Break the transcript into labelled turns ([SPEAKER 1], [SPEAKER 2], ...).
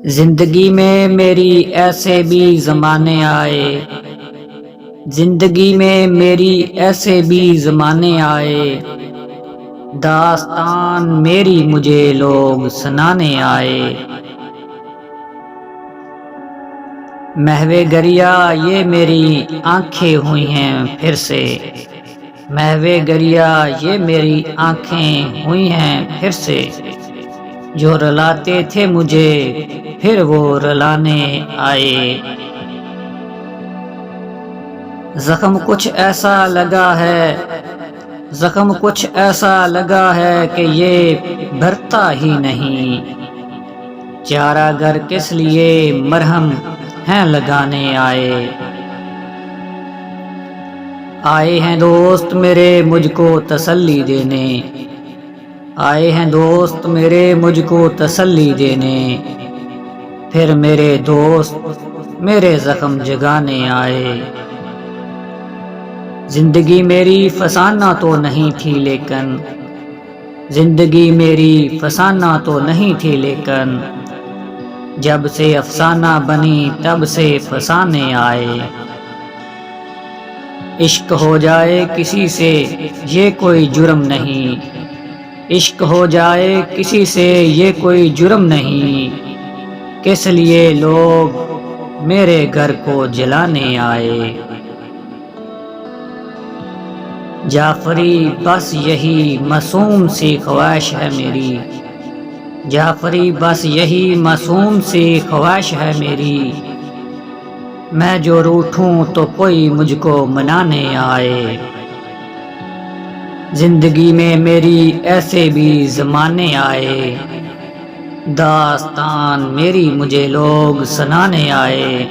[SPEAKER 1] जिंदगी में मेरी ऐसे भी ज़माने आए, जिंदगी में मेरी ऐसे भी ज़माने आए, दास्तान मेरी मुझे लोग सुनाने आए। महवे गरिया ये मेरी आंखें हुई हैं फिर से, महवे गरिया ये मेरी आंखें हुई हैं फिर से। जो रुलाते थे मुझे फिर वो रुलाने आए। जख्म कुछ ऐसा लगा है, जख्म कुछ ऐसा लगा है कि ये भरता ही नहीं। चारागर किस लिए मरहम हैं लगाने आए। आए हैं दोस्त मेरे मुझको तसल्ली देने, आए हैं दोस्त मेरे मुझको तसल्ली देने। फिर मेरे दोस्त मेरे जख्म जगाने आए। जिंदगी मेरी फसाना तो नहीं थी लेकिन, जिंदगी मेरी फसाना तो नहीं थी लेकिन, जब से अफसाना बनी तब से फसाने आए। इश्क हो जाए किसी से ये कोई जुर्म नहीं, इश्क हो जाए किसी से ये कोई जुर्म नहीं। किस लिए लोग मेरे घर को जलाने आए। जाफरी बस यही मासूम सी ख्वाहिश है मेरी, जाफरी बस यही मासूम सी ख्वाहिश है मेरी। मैं जो रूठूं तो कोई मुझको मनाने आए। जिंदगी में मेरी ऐसे भी ज़माने आए, दास्तान मेरी मुझे लोग सुनाने आए।